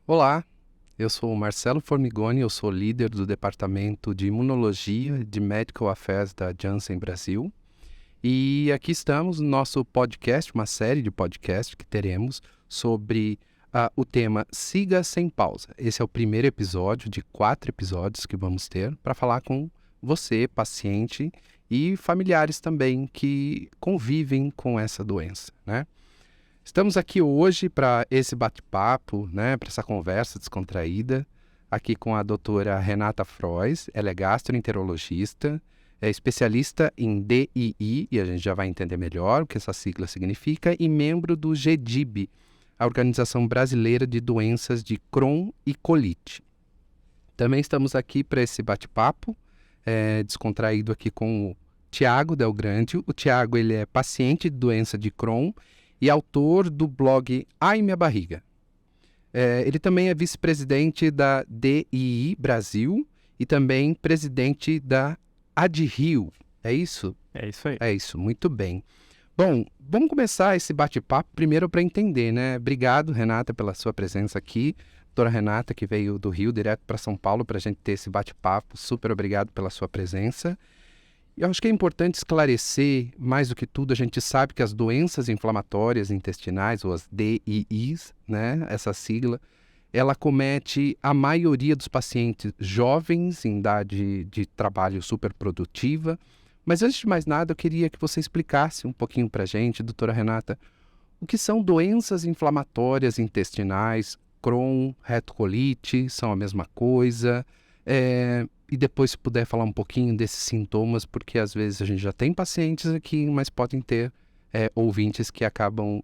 Olá, eu sou o Marcelo Formigoni, eu sou líder do Departamento de Imunologia de Medical Affairs da Janssen Brasil. E aqui estamos no nosso podcast, uma série de podcasts que teremos sobre o tema Siga Sem Pausa. Esse é o primeiro episódio de 4 episódios que vamos ter para falar com você, paciente, e familiares também que convivem com essa doença, né? Estamos aqui hoje para esse bate-papo, né, para essa conversa descontraída, aqui com a doutora Renata Frois. Ela é gastroenterologista, é especialista em DII, e a gente já vai entender melhor o que essa sigla significa, e membro do GDIB, a Organização Brasileira de Doenças de Crohn e Colite. Também estamos aqui para esse bate-papo descontraído aqui com o Tiago Del Grande. O Tiago, ele é paciente de doença de Crohn e autor do blog Ai Minha Barriga. Ele também é vice-presidente da DII Brasil e também presidente da AdRio. É isso? É isso aí. É isso, muito bem. Bom, vamos começar esse bate-papo primeiro para entender, né? Obrigado, Renata, pela sua presença aqui. Doutora Renata, que veio do Rio direto para São Paulo para a gente ter esse bate-papo. Super obrigado pela sua presença. Eu acho que é importante esclarecer, mais do que tudo, a gente sabe que as doenças inflamatórias intestinais, ou as DIIs, né, essa sigla, ela comete a maioria dos pacientes jovens, em idade de trabalho super produtiva. Mas antes de mais nada, eu queria que você explicasse um pouquinho para a gente, doutora Renata, o que são doenças inflamatórias intestinais, Crohn, retocolite, são a mesma coisa? E depois, se puder falar um pouquinho desses sintomas, porque às vezes a gente já tem pacientes aqui, mas podem ter ouvintes que acabam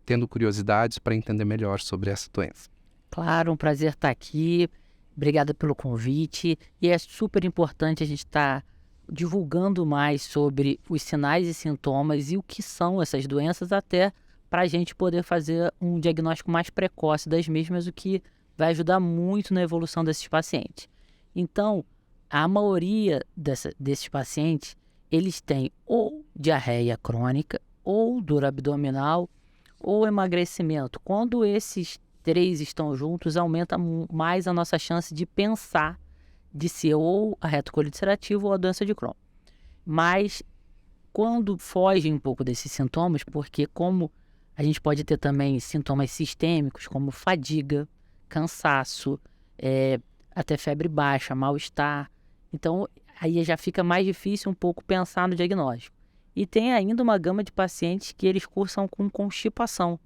tendo curiosidades para entender melhor sobre essa doença. Claro, um prazer estar aqui. Obrigada pelo convite. E é super importante a gente estar divulgando mais sobre os sinais e sintomas e o que são essas doenças, até para a gente poder fazer um diagnóstico mais precoce das mesmas, o que vai ajudar muito na evolução desses pacientes. Então, a maioria desses pacientes, eles têm ou diarreia crônica, ou dor abdominal, ou emagrecimento. Quando esses 3 estão juntos, aumenta mais a nossa chance de pensar de ser ou a retocolite ulcerativa ou a doença de Crohn. Mas, quando foge um pouco desses sintomas, porque como a gente pode ter também sintomas sistêmicos, como fadiga, cansaço, até febre baixa, mal-estar. Então, aí já fica mais difícil um pouco pensar no diagnóstico. E tem ainda uma gama de pacientes que eles cursam com constipação.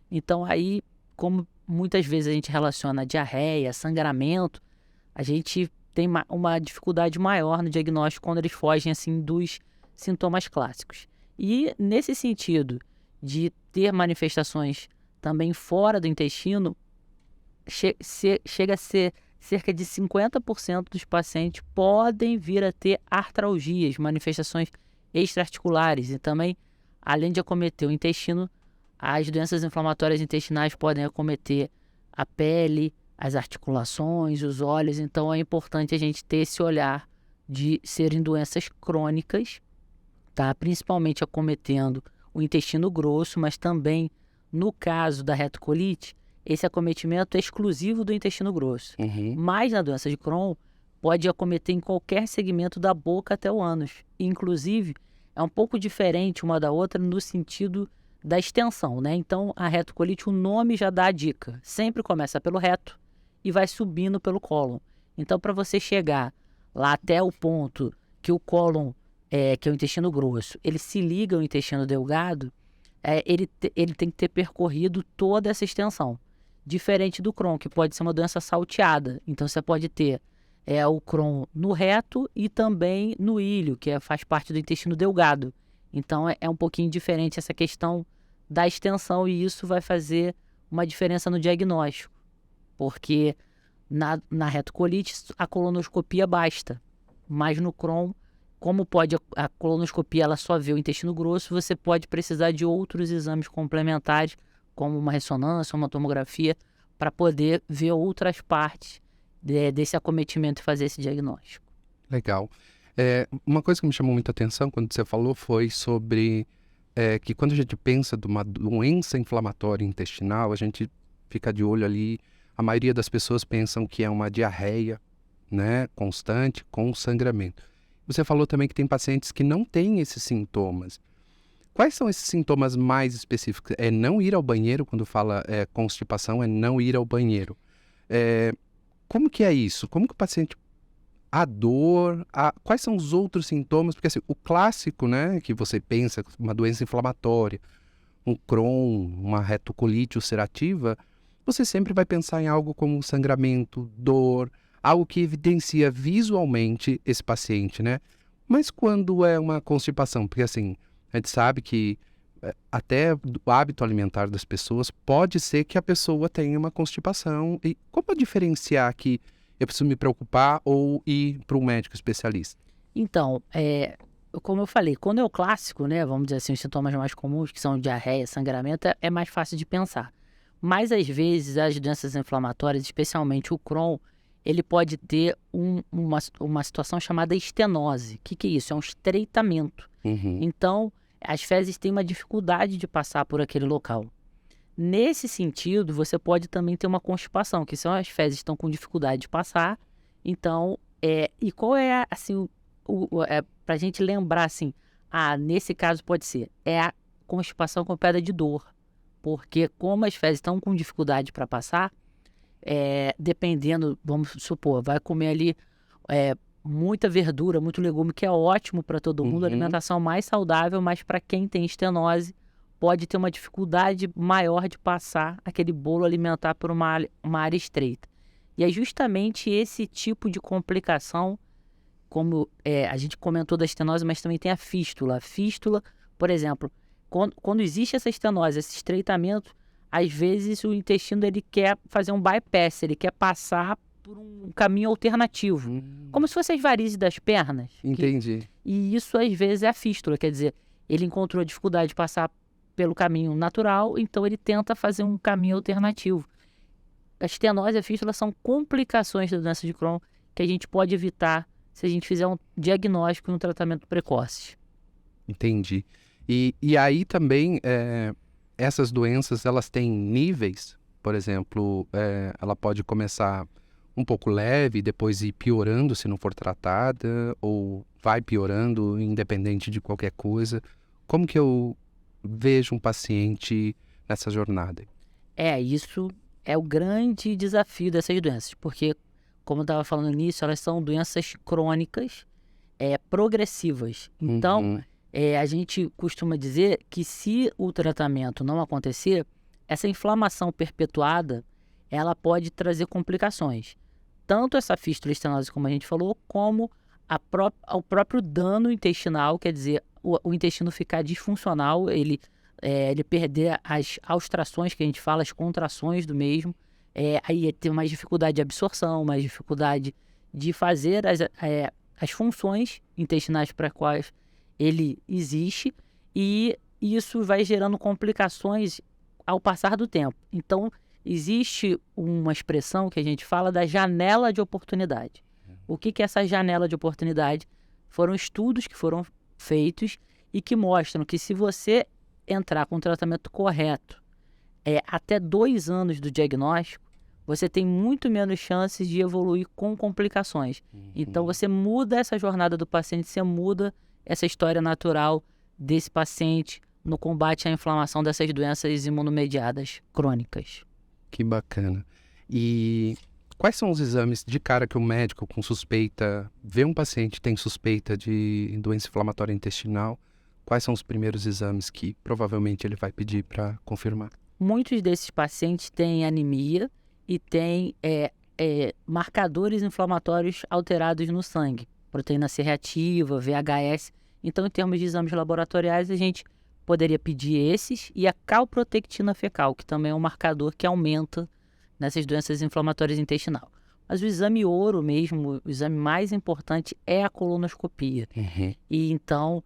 Então, aí, como muitas vezes a gente relaciona diarreia, sangramento, a gente tem uma dificuldade maior no diagnóstico quando eles fogem assim dos sintomas clássicos. E nesse sentido de ter manifestações também fora do intestino, chega a ser cerca de 50% dos pacientes podem vir a ter artralgias, manifestações extraarticulares. E também, além de acometer o intestino, as doenças inflamatórias intestinais podem acometer a pele, as articulações, os olhos. Então, é importante a gente ter esse olhar de serem doenças crônicas, tá? Principalmente acometendo o intestino grosso, mas também, no caso da retocolite, esse acometimento é exclusivo do intestino grosso. Mas na doença de Crohn, pode acometer em qualquer segmento da boca até o ânus. Inclusive, é um pouco diferente uma da outra no sentido da extensão, né? Então, a retocolite, o nome já dá a dica. Sempre começa pelo reto e vai subindo pelo cólon. Então, para você chegar lá até o ponto que o cólon, que é o intestino grosso, ele se liga ao intestino delgado, ele tem que ter percorrido toda essa extensão. Diferente do Crohn, que pode ser uma doença salteada. Então, você pode ter o Crohn no reto e também no ilho, que faz parte do intestino delgado. Então, é um pouquinho diferente essa questão da extensão, e isso vai fazer uma diferença no diagnóstico. Porque na retocolite, a colonoscopia basta. Mas no Crohn, como a colonoscopia ela só vê o intestino grosso, você pode precisar de outros exames complementares, como uma ressonância, uma tomografia, para poder ver outras partes desse acometimento e fazer esse diagnóstico. Legal. Uma coisa que me chamou muita atenção quando você falou foi sobre que quando a gente pensa de uma doença inflamatória intestinal, a gente fica de olho ali a maioria das pessoas pensam que é uma diarreia, né, constante, com sangramento. Você falou também que tem pacientes que não têm esses sintomas. Quais são esses sintomas mais específicos? É não ir ao banheiro, quando fala constipação, é não ir ao banheiro. Como que é isso? Como que o paciente... A dor, quais são os outros sintomas? Porque assim, o clássico, né, que você pensa, uma doença inflamatória, um Crohn, uma retocolite ulcerativa, você sempre vai pensar em algo como sangramento, dor, algo que evidencia visualmente esse paciente, né? Mas quando é uma constipação, porque assim, a gente sabe que até o hábito alimentar das pessoas pode ser que a pessoa tenha uma constipação. E como diferenciar que eu preciso me preocupar ou ir para um médico especialista? Então, como eu falei, quando é o clássico, né, vamos dizer assim, os sintomas mais comuns, que são diarreia, sangramento, é mais fácil de pensar. Mas, às vezes, as doenças inflamatórias, especialmente o Crohn, ele pode ter uma situação chamada estenose. O que é isso? É um estreitamento. Uhum. Então, as fezes têm uma dificuldade de passar por aquele local. Nesse sentido, você pode também ter uma constipação, que são as fezes estão com dificuldade de passar. Então, e qual é, assim, para a gente lembrar, assim, nesse caso pode ser, a constipação com pedra de dor. Porque como as fezes estão com dificuldade para passar, dependendo, vamos supor, vai comer ali muita verdura, muito legume, que é ótimo para todo mundo, alimentação mais saudável, mas para quem tem estenose, pode ter uma dificuldade maior de passar aquele bolo alimentar por uma área estreita. E é justamente esse tipo de complicação, como a gente comentou da estenose, mas também tem a fístula. A fístula, por exemplo, quando existe essa estenose, esse estreitamento, às vezes o intestino ele quer fazer um bypass, ele quer passar por um caminho alternativo, como se fossem as varizes das pernas. Entendi. E isso às vezes é a fístula, quer dizer, ele encontrou dificuldade de passar pelo caminho natural, então ele tenta fazer um caminho alternativo. A estenose e a fístula são complicações da doença de Crohn que a gente pode evitar se a gente fizer um diagnóstico e um tratamento precoce. Entendi. E aí também, essas doenças, elas têm níveis? Por exemplo, ela pode começar um pouco leve, depois ir piorando se não for tratada, ou vai piorando independente de qualquer coisa. Como que eu vejo um paciente nessa jornada? Isso é o grande desafio dessas doenças, porque, como eu estava falando no início, elas são doenças crônicas, progressivas. Então, a gente costuma dizer que se o tratamento não acontecer, essa inflamação perpetuada, ela pode trazer complicações. Tanto essa fístula estenose, como a gente falou, como o próprio dano intestinal, quer dizer, o intestino ficar disfuncional, ele perder as austrações que a gente fala, as contrações do mesmo, aí ter mais dificuldade de absorção, mais dificuldade de fazer as funções intestinais para as quais ele existe, e isso vai gerando complicações ao passar do tempo. Então, existe uma expressão que a gente fala da janela de oportunidade. O que é essa janela de oportunidade? Foram estudos que foram feitos e que mostram que se você entrar com o tratamento correto, até 2 anos do diagnóstico, você tem muito menos chances de evoluir com complicações. Então, você muda essa jornada do paciente, você muda essa história natural desse paciente no combate à inflamação dessas doenças imunomediadas crônicas. Que bacana. E quais são os exames de cara que o médico com suspeita, vê um paciente tem suspeita de doença inflamatória intestinal, quais são os primeiros exames que provavelmente ele vai pedir para confirmar? Muitos desses pacientes têm anemia e têm marcadores inflamatórios alterados no sangue, proteína C reativa, VHS. Então, em termos de exames laboratoriais, a gente poderia pedir esses e a calprotectina fecal, que também é um marcador que aumenta nessas doenças inflamatórias intestinais. Mas o exame ouro mesmo, o exame mais importante é a colonoscopia. E então,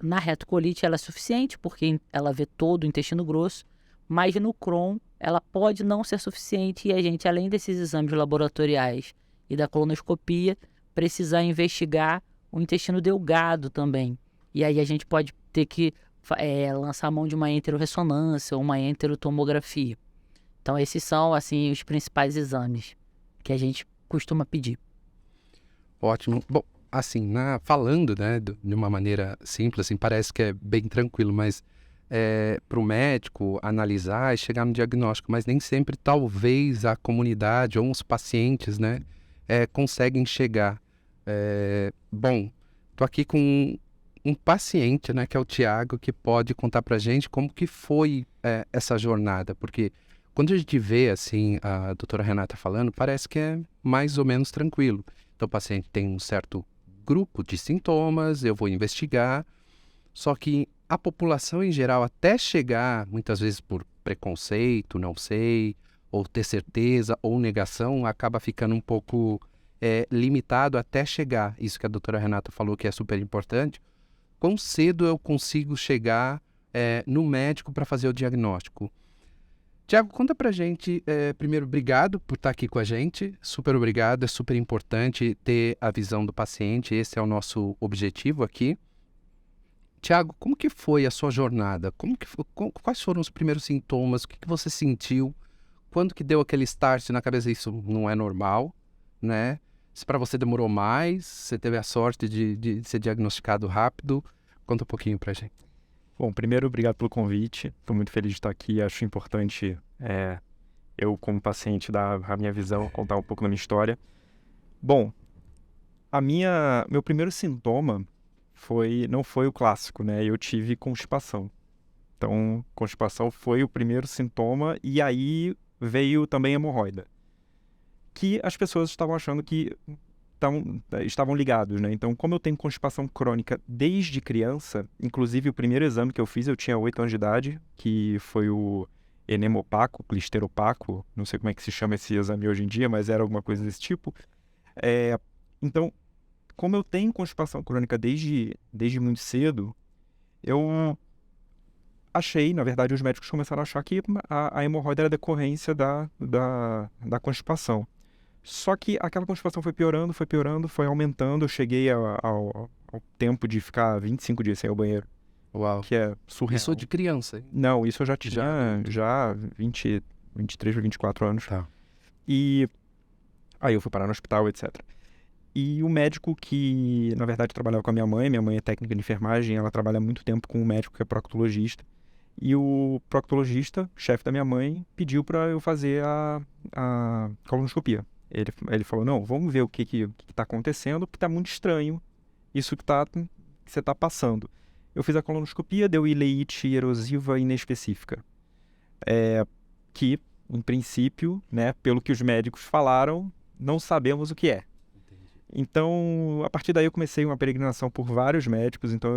na retocolite ela é suficiente, porque ela vê todo o intestino grosso, mas no Crohn ela pode não ser suficiente e a gente, além desses exames laboratoriais e da colonoscopia, precisar investigar o intestino delgado também. E aí a gente pode ter que lançar a mão de uma enterorressonância ou uma enterotomografia. Então, esses são, assim, os principais exames que a gente costuma pedir. Ótimo. Bom, assim, falando, né, de uma maneira simples, assim, parece que é bem tranquilo, mas para o médico analisar e chegar no diagnóstico, mas nem sempre, talvez, a comunidade ou os pacientes, né, conseguem chegar. Bom, tô aqui com um paciente, né, que é o Thiago, que pode contar pra gente como que foi essa jornada, porque quando a gente vê, assim, a doutora Renata falando, parece que é mais ou menos tranquilo. Então, o paciente tem um certo grupo de sintomas, eu vou investigar, só que a população em geral, até chegar, muitas vezes por preconceito, não sei, ou ter certeza, ou negação, acaba ficando um pouco limitado até chegar. Isso que a doutora Renata falou que é super importante. Quão cedo eu consigo chegar no médico para fazer o diagnóstico? Tiago, conta pra gente, primeiro, obrigado por estar aqui com a gente, super obrigado, é super importante ter a visão do paciente, esse é o nosso objetivo aqui. Tiago, como que foi a sua jornada? Quais foram os primeiros sintomas? O que você sentiu? Quando que deu aquele start na cabeça? Isso não é normal, né? Se para você demorou mais, você teve a sorte de ser diagnosticado rápido, conta um pouquinho pra gente. Bom, primeiro, obrigado pelo convite. Estou muito feliz de estar aqui. Acho importante eu, como paciente, dar a minha visão, contar um pouco da minha história. Bom, meu primeiro sintoma não foi o clássico, né? Eu tive constipação. Então, constipação foi o primeiro sintoma e aí veio também hemorroida, que as pessoas estavam achando que estavam ligados, né? Então, como eu tenho constipação crônica desde criança, inclusive o primeiro exame que eu fiz, eu tinha 8 anos de idade, que foi o enemopaco, clisteropaco, não sei como é que se chama esse exame hoje em dia, mas era alguma coisa desse tipo. Então, como eu tenho constipação crônica desde muito cedo, eu achei, na verdade, os médicos começaram a achar que a hemorroida era decorrência da constipação. Só que aquela constipação foi piorando, foi aumentando. Eu cheguei ao tempo de ficar 25 dias sem ir ao banheiro. Uau. Que é surreal. Isso de criança, hein? Não, isso eu já tinha 23 ou 24 anos. Tá. E aí eu fui parar no hospital, etc. E o médico que, na verdade, trabalhava com a minha mãe é técnica de enfermagem, ela trabalha há muito tempo com um médico que é proctologista. E o proctologista, chefe da minha mãe, pediu para eu fazer a colonoscopia. Ele falou, não, vamos ver o que está acontecendo, porque está muito estranho isso que você está passando. Eu fiz a colonoscopia, deu ileite erosiva inespecífica. Que, em princípio, né, pelo que os médicos falaram, não sabemos o que é. Entendi. Então, a partir daí eu comecei uma peregrinação por vários médicos, então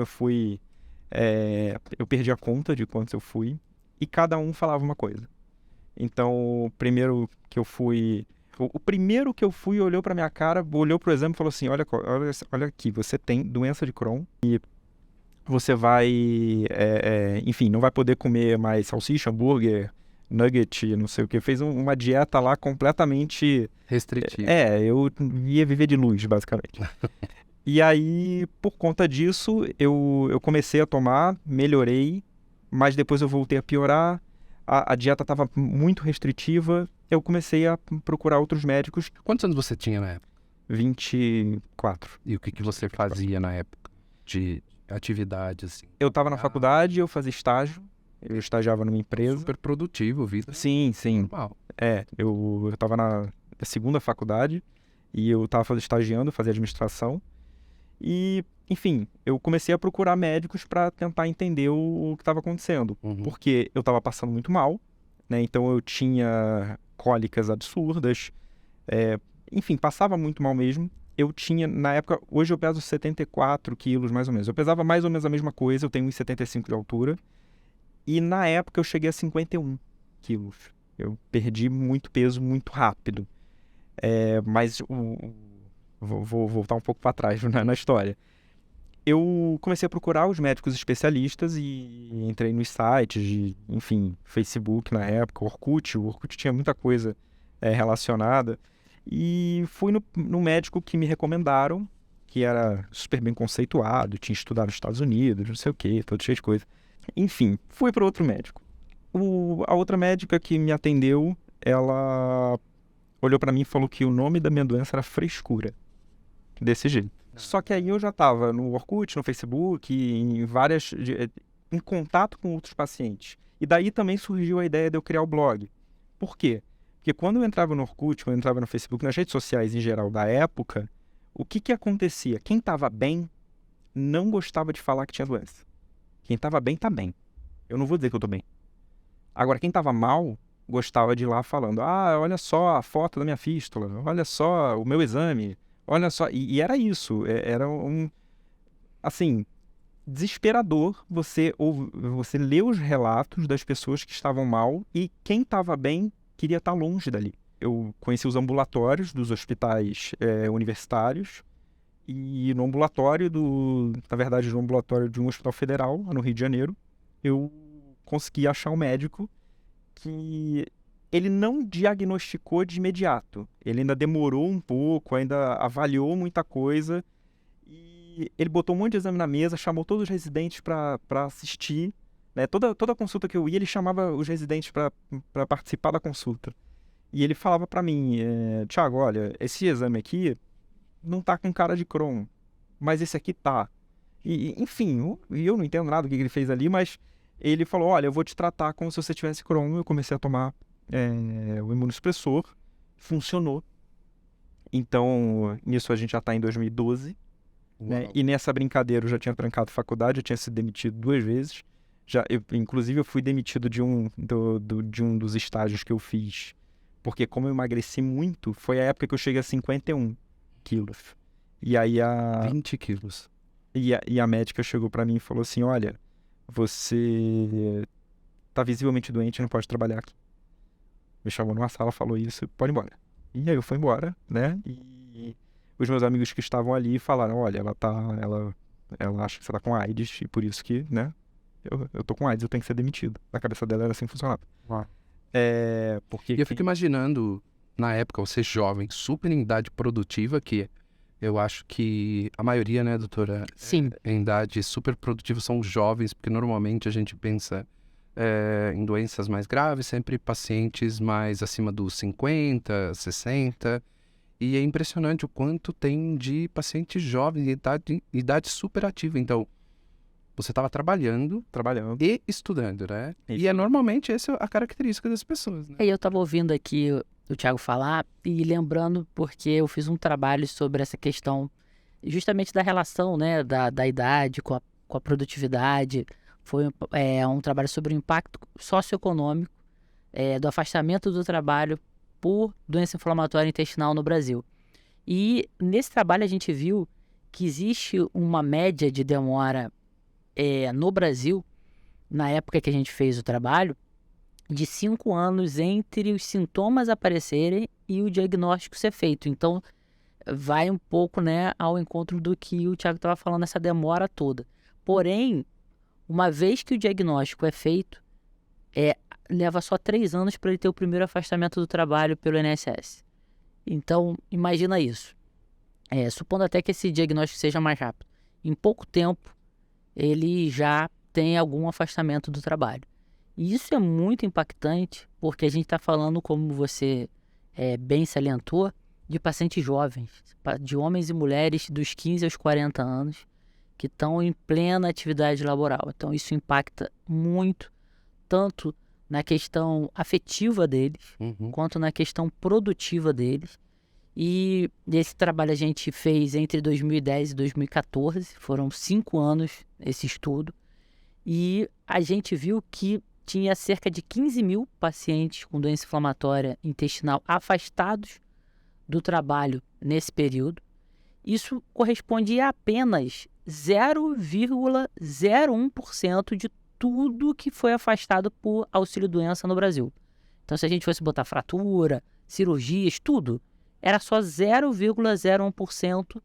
eu perdi a conta de quantos eu fui, e cada um falava uma coisa. Então, o primeiro que eu fui olhou para minha cara, olhou para o exame e falou assim, olha aqui, você tem doença de Crohn e você vai, enfim, não vai poder comer mais salsicha, hambúrguer, nugget, não sei o que. Fez uma dieta lá completamente restritiva. Eu ia viver de luz, basicamente. E aí, por conta disso, eu comecei a tomar, melhorei, mas depois eu voltei a piorar. A dieta estava muito restritiva, eu comecei a procurar outros médicos. Quantos anos você tinha na época? 24. E o que você fazia na época de atividade, assim? Eu estava na faculdade, eu fazia estágio, eu estagiava numa empresa. Super produtivo, vida. Sim. Normal. Eu estava na segunda faculdade e eu estava estagiando, fazia administração. E, enfim, eu comecei a procurar médicos para tentar entender o que estava acontecendo. Uhum. Porque eu estava passando muito mal, né? Então eu tinha cólicas absurdas. Enfim, passava muito mal mesmo. Eu tinha, na época, hoje eu peso 74 quilos, mais ou menos. Eu pesava mais ou menos a mesma coisa, eu tenho 1,75 de altura. E na época eu cheguei a 51 quilos. Eu perdi muito peso muito rápido. Mas vou voltar um pouco para trás na história. Eu comecei a procurar os médicos especialistas e entrei nos sites, enfim, Facebook na época, Orkut. O Orkut tinha muita coisa relacionada. E fui no médico que me recomendaram, que era super bem conceituado, tinha estudado nos Estados Unidos, não sei o quê, todo cheio de coisa. Enfim, fui para outro médico. A outra médica que me atendeu, ela olhou pra mim e falou que o nome da minha doença era frescura. Desse jeito. Só que aí eu já tava no Orkut, no Facebook, em contato com outros pacientes. E daí também surgiu a ideia de eu criar o blog. Por quê? Porque quando eu entrava no Orkut, quando eu entrava no Facebook, nas redes sociais em geral da época, o que acontecia? Quem tava bem não gostava de falar que tinha doença. Quem tava bem, tá bem. Eu não vou dizer que eu tô bem. Agora, quem tava mal, gostava de ir lá falando: ah, olha só a foto da minha fístula, olha só o meu exame, olha só. E era isso, era assim, desesperador você ler os relatos das pessoas que estavam mal e quem estava bem queria estar longe dali. Eu conheci os ambulatórios dos hospitais universitários e no ambulatório na verdade, no ambulatório de um hospital federal, no Rio de Janeiro, eu consegui achar um médico que ele não diagnosticou de imediato. Ele ainda demorou um pouco, ainda avaliou muita coisa. E ele botou um monte de exame na mesa, chamou todos os residentes para assistir. Né? Toda consulta que eu ia, ele chamava os residentes para participar da consulta. E ele falava para mim: Thiago, olha, esse exame aqui não tá com cara de Crohn, mas esse aqui tá. Enfim, eu não entendo nada do que ele fez ali, mas ele falou: olha, eu vou te tratar como se você tivesse Crohn. Eu comecei a tomar o imunossupressor, funcionou. Então, nisso a gente já está em 2012. Né? E nessa brincadeira eu já tinha trancado faculdade, eu tinha sido demitido 2 vezes. Inclusive, eu fui demitido de um dos estágios que eu fiz, porque como eu emagreci muito, foi a época que eu cheguei a 51 quilos. E aí 20 quilos. E a médica chegou para mim e falou assim: olha, você tá visivelmente doente, não pode trabalhar aqui. Me chamou numa sala, falou isso, pode ir embora. E aí eu fui embora, né? E os meus amigos que estavam ali falaram: olha, ela acha que você tá com AIDS e por isso que, né? Eu tô com AIDS, eu tenho que ser demitido. Na cabeça dela era assim que funcionava. Uau. Porque E eu fico imaginando, na época, você jovem, super em idade produtiva, que eu acho que a maioria, né, doutora? Sim. Em idade super produtiva são jovens, porque normalmente a gente pensa em doenças mais graves, sempre pacientes mais acima dos 50, 60. E é impressionante o quanto tem de pacientes jovens, idade super ativa. Então, você estava trabalhando e estudando, né? Isso. E normalmente essa é a característica das pessoas, né? Eu estava ouvindo aqui o Thiago falar e lembrando porque eu fiz um trabalho sobre essa questão justamente da relação, né, da idade com a produtividade. Foi um trabalho sobre o impacto socioeconômico do afastamento do trabalho por doença inflamatória intestinal no Brasil. E nesse trabalho a gente viu que existe uma média de demora no Brasil, na época que a gente fez o trabalho, de 5 anos entre os sintomas aparecerem e o diagnóstico ser feito. Então, vai um pouco, né, ao encontro do que o Thiago estava falando, essa demora toda. Porém, uma vez que o diagnóstico é feito, leva só 3 anos para ele ter o primeiro afastamento do trabalho pelo INSS. Então, imagina isso. Supondo até que esse diagnóstico seja mais rápido. Em pouco tempo, ele já tem algum afastamento do trabalho. E isso é muito impactante, porque a gente está falando, como você bem salientou, de pacientes jovens, de homens e mulheres dos 15 aos 40 anos, que estão em plena atividade laboral. Então, isso impacta muito, tanto na questão afetiva deles, quanto na questão produtiva deles. E esse trabalho a gente fez entre 2010 e 2014, foram 5 anos esse estudo, e a gente viu que tinha cerca de 15 mil pacientes com doença inflamatória intestinal afastados do trabalho nesse período. Isso corresponde a apenas 0,01% de tudo que foi afastado por auxílio-doença no Brasil. Então, se a gente fosse botar fratura, cirurgias, tudo, era só 0,01%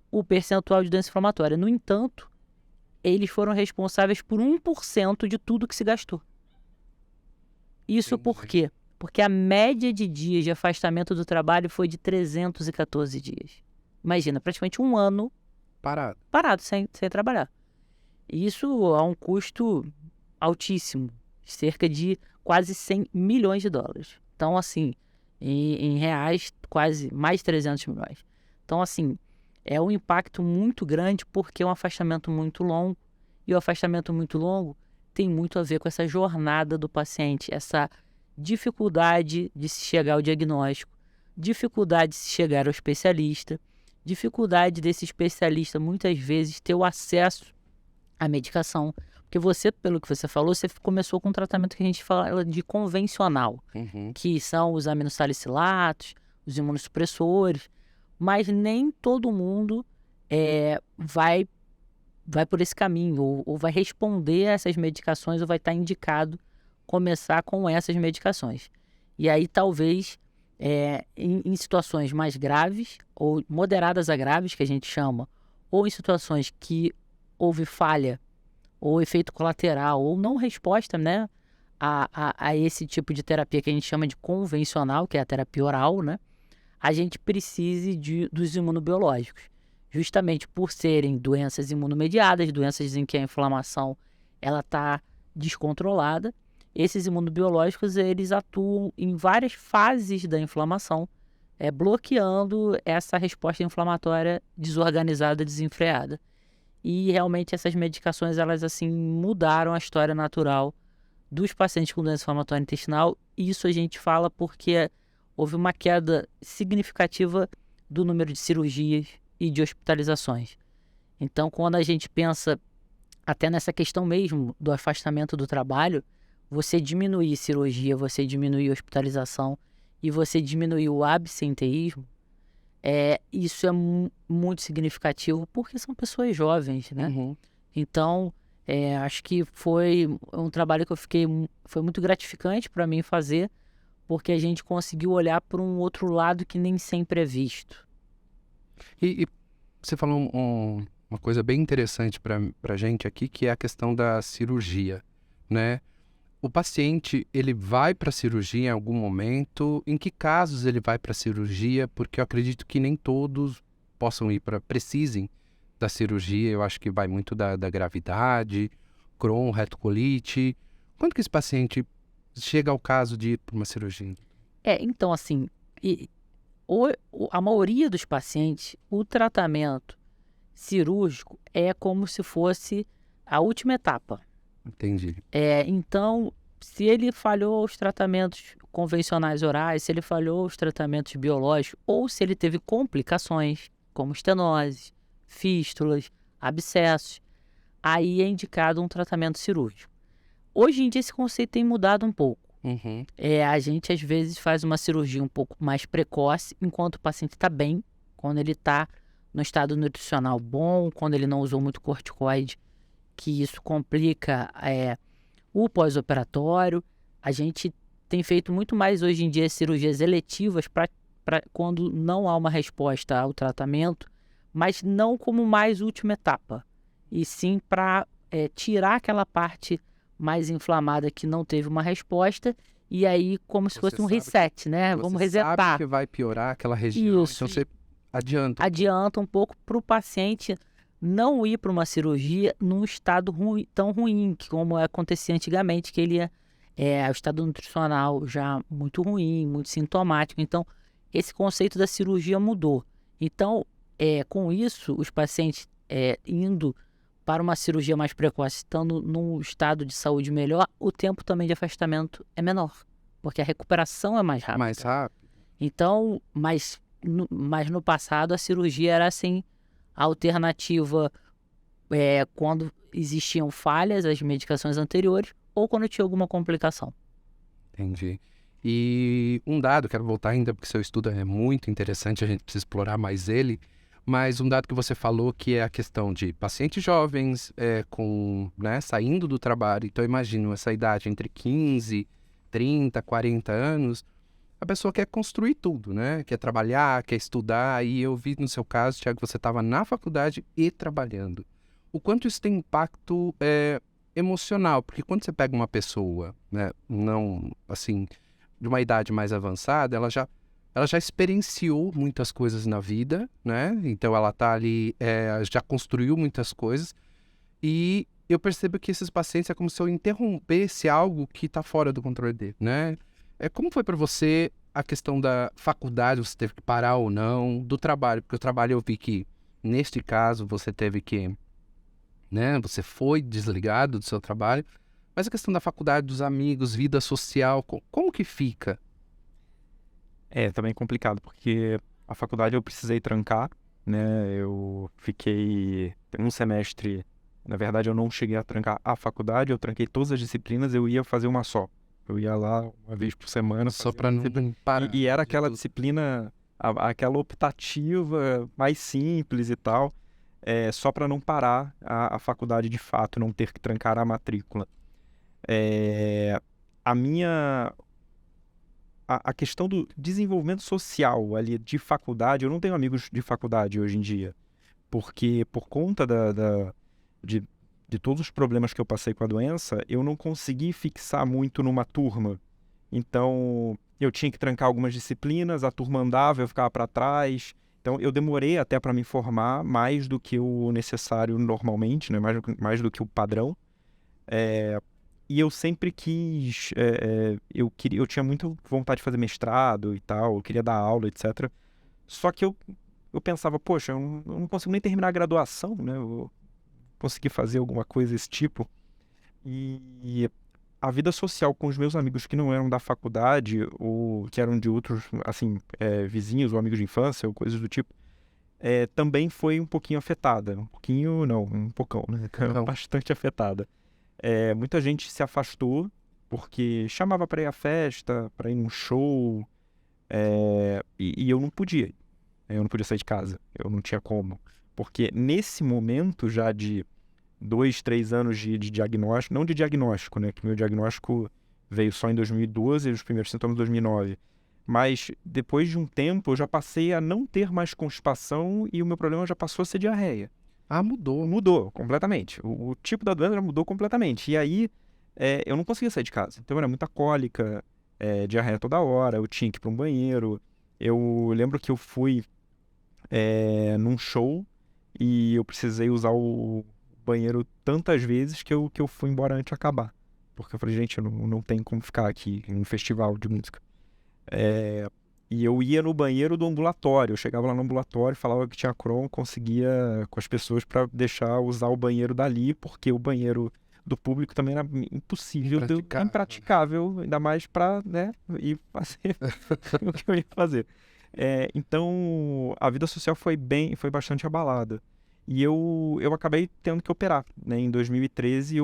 o percentual de doença inflamatória. No entanto, eles foram responsáveis por 1% de tudo que se gastou. Isso por quê? Porque a média de dias de afastamento do trabalho foi de 314 dias. Imagina, praticamente 1 ano parado sem trabalhar. E isso a um custo altíssimo, cerca de quase 100 milhões de dólares. Então, assim, em reais, quase mais 300 milhões. Então, assim, é um impacto muito grande porque é um afastamento muito longo. E o afastamento muito longo tem muito a ver com essa jornada do paciente, essa dificuldade de se chegar ao diagnóstico, dificuldade de se chegar ao especialista, dificuldade desse especialista muitas vezes ter o acesso à medicação. Porque você, pelo que você falou, você começou com um tratamento que a gente fala de convencional, que são os aminosalicilatos, os imunossupressores, mas nem todo mundo vai por esse caminho, ou vai responder a essas medicações, ou vai estar indicado começar com essas medicações. E aí, talvez, em situações mais graves, ou moderadas a graves, que a gente chama, ou em situações que houve falha, ou efeito colateral, ou não resposta, né, a esse tipo de terapia que a gente chama de convencional, que é a terapia oral, né, a gente precise dos imunobiológicos. Justamente por serem doenças imunomediadas, doenças em que a inflamação está descontrolada, esses imunobiológicos eles atuam em várias fases da inflamação, bloqueando essa resposta inflamatória desorganizada, desenfreada. E realmente essas medicações elas assim mudaram a história natural dos pacientes com doença inflamatória intestinal. Isso a gente fala porque houve uma queda significativa do número de cirurgias e de hospitalizações. Então, quando a gente pensa até nessa questão mesmo do afastamento do trabalho, você diminuir cirurgia, você diminuir hospitalização e você diminuir o absenteísmo, isso é muito significativo porque são pessoas jovens, né? Então, acho que foi um trabalho que foi muito gratificante para mim fazer, porque a gente conseguiu olhar para um outro lado que nem sempre é visto. E você falou uma coisa bem interessante para a gente aqui, que é a questão da cirurgia, né? O paciente, ele vai para a cirurgia em algum momento? Em que casos ele vai para a cirurgia? Porque eu acredito que nem todos precisem da cirurgia. Eu acho que vai muito da gravidade, Crohn, retocolite. Quando que esse paciente chega ao caso de ir para uma cirurgia? Então, assim, a maioria dos pacientes, o tratamento cirúrgico é como se fosse a última etapa. Entendi. Então, se ele falhou os tratamentos convencionais orais, se ele falhou os tratamentos biológicos, ou se ele teve complicações, como estenoses, fístulas, abscessos, aí é indicado um tratamento cirúrgico. Hoje em dia esse conceito tem mudado um pouco. A gente às vezes faz uma cirurgia um pouco mais precoce, enquanto o paciente está bem, quando ele está no estado nutricional bom, quando ele não usou muito corticoide, que isso complica o pós-operatório. A gente tem feito muito mais hoje em dia cirurgias eletivas para quando não há uma resposta ao tratamento, mas não como mais última etapa, e sim para tirar aquela parte mais inflamada que não teve uma resposta, e aí como se fosse um reset, né? Vamos resetar. Você sabe que vai piorar aquela região, Isso. então você adianta. Adianta um pouco para o paciente não ir para uma cirurgia num estado tão ruim como acontecia antigamente, que ele ia o estado nutricional já muito ruim, muito sintomático. Então, esse conceito da cirurgia mudou. Então, com isso, os pacientes indo para uma cirurgia mais precoce, estando num estado de saúde melhor, o tempo também de afastamento é menor, porque a recuperação é mais rápida. Mais rápido. Então, mas no passado a cirurgia era assim, a alternativa quando existiam falhas às medicações anteriores ou quando tinha alguma complicação. Entendi. E um dado, quero voltar ainda porque seu estudo é muito interessante, a gente precisa explorar mais ele, mas um dado que você falou que é a questão de pacientes jovens saindo do trabalho. Então, imagino essa idade entre 15, 30, 40 anos, a pessoa quer construir tudo, né? Quer trabalhar, quer estudar. E eu vi no seu caso, Thiago, que você estava na faculdade e trabalhando. O quanto isso tem impacto emocional? Porque quando você pega uma pessoa, né, não, assim, de uma idade mais avançada, ela já experienciou muitas coisas na vida, né? Então ela está ali, já construiu muitas coisas. E eu percebo que esses pacientes é como se eu interrompesse algo que está fora do controle dele, né? Como foi para você a questão da faculdade, você teve que parar ou não, do trabalho? Porque o trabalho eu vi que, neste caso, você teve que, né? Você foi desligado do seu trabalho, mas a questão da faculdade, dos amigos, vida social, como que fica? Também complicado, porque a faculdade eu precisei trancar, né? Eu fiquei um semestre, na verdade eu não cheguei a trancar a faculdade, eu tranquei todas as disciplinas, eu ia fazer uma só. Eu ia lá uma vez por semana. Só para não parar. E era aquela disciplina, aquela optativa mais simples e tal, só para não parar a faculdade de fato, não ter que trancar a matrícula. A questão do desenvolvimento social ali de faculdade, eu não tenho amigos de faculdade hoje em dia, porque por conta de todos os problemas que eu passei com a doença, eu não consegui fixar muito numa turma. Então, eu tinha que trancar algumas disciplinas, a turma andava, eu ficava para trás. Então, eu demorei até para me formar mais do que o necessário normalmente, né? Mais do que o padrão. E eu sempre quis, eu tinha muita vontade de fazer mestrado e tal, eu queria dar aula, etc. Só que eu pensava, poxa, eu não consigo nem terminar a graduação, né? Eu consegui fazer alguma coisa desse tipo. E a vida social com os meus amigos que não eram da faculdade, ou que eram de outros, assim, vizinhos ou amigos de infância, ou coisas do tipo, também foi um pouquinho afetada. Um pouquinho, não, um pocão, né? Bastante afetada. Muita gente se afastou porque chamava para ir à festa, para ir num show, e eu não podia. Eu não podia sair de casa, eu não tinha como. Porque nesse momento já de 2, 3 anos de diagnóstico, não de diagnóstico, né? Que meu diagnóstico veio só em 2012 e os primeiros sintomas em 2009. Mas depois de um tempo eu já passei a não ter mais constipação e o meu problema já passou a ser diarreia. Ah, mudou. Mudou completamente. O tipo da doença já mudou completamente. E aí, eu não conseguia sair de casa. Então, era muita cólica, diarreia toda hora, eu tinha que ir para um banheiro. Eu lembro que eu fui num show e eu precisei usar o banheiro tantas vezes que eu fui embora antes de acabar. Porque eu falei, gente, eu não tenho como ficar aqui em um festival de música. E eu ia no banheiro do ambulatório. Eu chegava lá no ambulatório, falava que tinha Crohn, conseguia com as pessoas para deixar usar o banheiro dali, porque o banheiro do público também era impossível, impraticável, ainda mais para, né, ir fazer o que eu ia fazer. Então, a vida social foi bastante abalada. E eu acabei tendo que operar, né? Em 2013,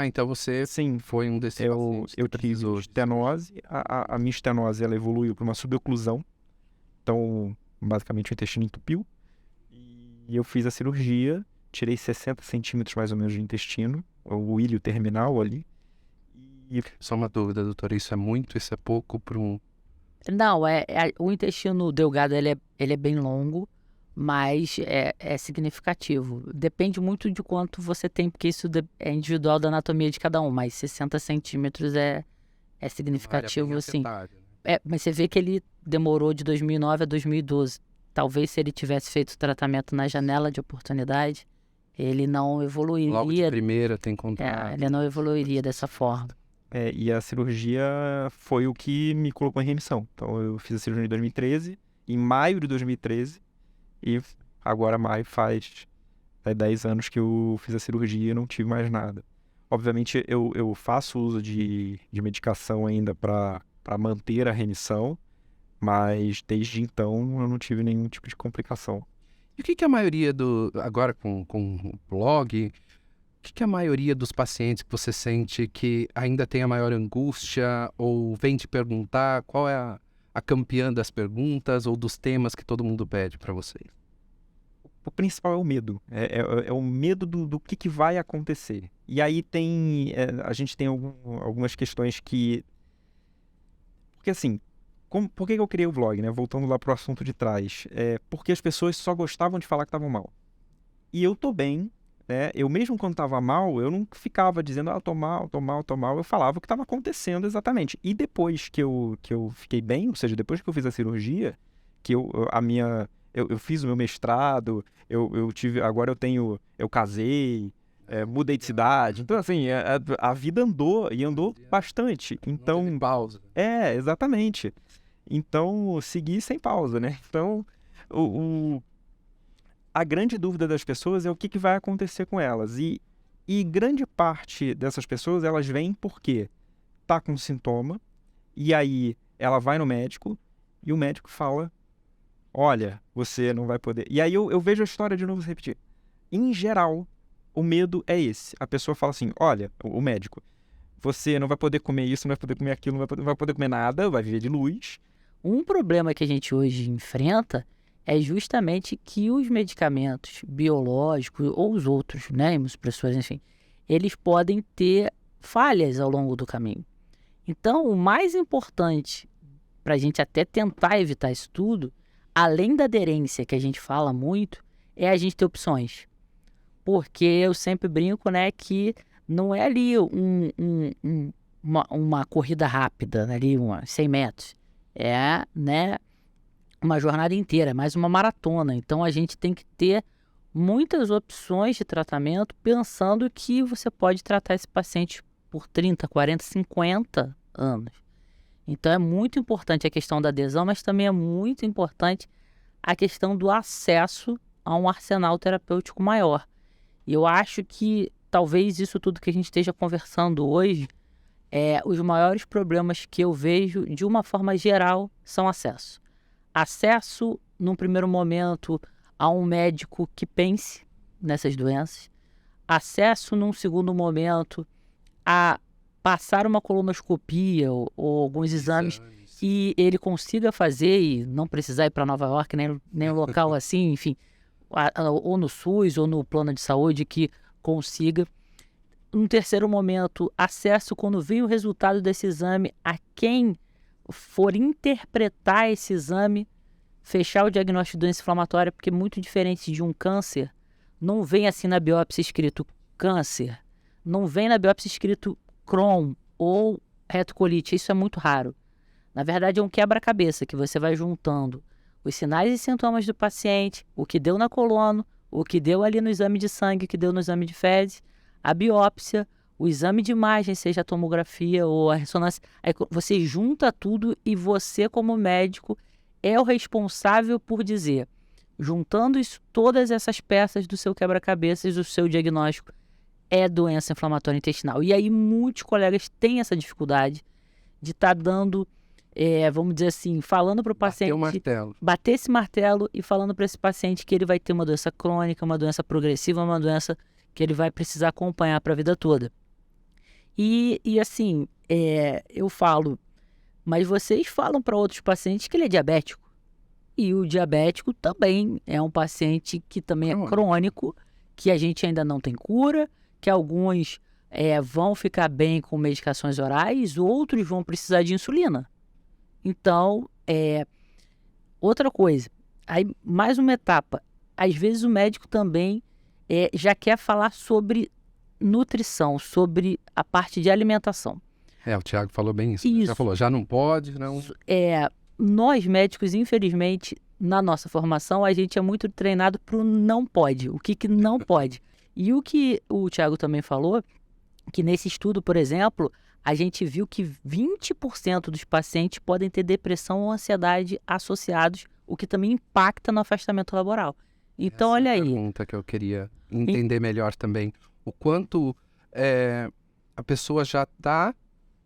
então você foi um desses pacientes. Eu tive estenose. A minha estenose, ela evoluiu para uma suboclusão. Então, basicamente, o intestino entupiu. E eu fiz a cirurgia, tirei 60 centímetros mais ou menos de intestino, o ilho terminal ali. Só uma dúvida, doutora, isso é muito, isso é pouco para um... Não, o intestino delgado ele é bem longo, mas é significativo. Depende muito de quanto você tem, porque isso é individual da anatomia de cada um, mas 60 centímetros é significativo, sim. Mas você vê que ele demorou de 2009 a 2012. Talvez se ele tivesse feito o tratamento na janela de oportunidade, ele não evoluiria. Logo de primeira tem contato. Ele não evoluiria dessa forma. E a cirurgia foi o que me colocou em remissão. Então, eu fiz a cirurgia em 2013, em maio de 2013, e agora maio faz 10 anos que eu fiz a cirurgia e não tive mais nada. Obviamente, eu faço uso de medicação ainda para manter a remissão, mas desde então eu não tive nenhum tipo de complicação. E o que a maioria agora com o blog, o que a maioria dos pacientes que você sente que ainda tem a maior angústia ou vem te perguntar qual é a campeã das perguntas ou dos temas que todo mundo pede para vocês? O principal é o medo. É o medo do que vai acontecer. E aí a gente tem algumas questões que... Porque assim, por que eu criei o vlog, né? Voltando lá pro assunto de trás. Porque as pessoas só gostavam de falar que estavam mal. E eu tô bem, né? Eu mesmo quando tava mal, eu não ficava dizendo, tô mal, tô mal, tô mal. Eu falava o que estava acontecendo exatamente. E depois que eu fiquei bem, ou seja, depois que eu fiz a cirurgia, que eu fiz o meu mestrado, agora eu casei, mudei de cidade. Então, assim, a vida andou e andou bastante. Então, Não teve pausa. exatamente. Então, segui sem pausa, né? Então, a grande dúvida das pessoas é o que vai acontecer com elas. E grande parte dessas pessoas, elas vêm porque tá com sintoma, e aí ela vai no médico, e o médico fala, olha, você não vai poder... E aí eu vejo a história de novo se repetir. Em geral, o medo é esse. A pessoa fala assim, olha, o médico, você não vai poder comer isso, não vai poder comer aquilo, não vai poder comer nada, vai viver de luz. Um problema que a gente hoje enfrenta é justamente que os medicamentos biológicos ou os outros, né, imunossupressores, enfim, eles podem ter falhas ao longo do caminho. Então, o mais importante para a gente até tentar evitar isso tudo, além da aderência que a gente fala muito, é a gente ter opções. Porque eu sempre brinco, né, que não é ali uma corrida rápida, ali 100 metros. É, né, uma jornada inteira, mais uma maratona. Então, a gente tem que ter muitas opções de tratamento, pensando que você pode tratar esse paciente por 30, 40, 50 anos. Então, é muito importante a questão da adesão, mas também é muito importante a questão do acesso a um arsenal terapêutico maior. E eu acho que talvez isso tudo que a gente esteja conversando hoje, os maiores problemas que eu vejo, de uma forma geral, são acesso. Acesso, num primeiro momento, a um médico que pense nessas doenças. Acesso, num segundo momento, a passar uma colonoscopia ou alguns exames e ele consiga fazer e não precisar ir para Nova York, nem um local assim, enfim, ou no SUS ou no plano de saúde que consiga. Num terceiro momento, acesso quando vem o resultado desse exame a quem for interpretar esse exame, fechar o diagnóstico de doença inflamatória, porque muito diferente de um câncer, não vem assim na biópsia escrito câncer, não vem na biópsia escrito Crohn ou retocolite, isso é muito raro. Na verdade, é um quebra-cabeça que você vai juntando os sinais e sintomas do paciente, o que deu na colono, o que deu ali no exame de sangue, o que deu no exame de fezes, a biópsia, o exame de imagem, seja a tomografia ou a ressonância. Aí você junta tudo e você, como médico, é o responsável por dizer, juntando todas essas peças do seu quebra-cabeças, o seu diagnóstico é doença inflamatória intestinal. E aí muitos colegas têm essa dificuldade de estar dando, vamos dizer assim, falando para o paciente... Bater esse martelo e falando para esse paciente que ele vai ter uma doença crônica, uma doença progressiva, uma doença que ele vai precisar acompanhar para a vida toda. E assim, eu falo, mas vocês falam para outros pacientes que ele é diabético. E o diabético também é um paciente que também é crônico, que a gente ainda não tem cura, que alguns vão ficar bem com medicações orais, outros vão precisar de insulina. Então, outra coisa, aí mais uma etapa, às vezes o médico também já quer falar sobre nutrição, sobre a parte de alimentação. O Thiago falou bem isso. Né? Já falou, já não pode, não... Nós médicos, infelizmente, na nossa formação, a gente é muito treinado para o não pode, o que não pode. E o que o Thiago também falou, que nesse estudo, por exemplo, a gente viu que 20% dos pacientes podem ter depressão ou ansiedade associados, o que também impacta no afastamento laboral. Então, olha aí. Essa é a pergunta que eu queria entender melhor também. O quanto a pessoa já está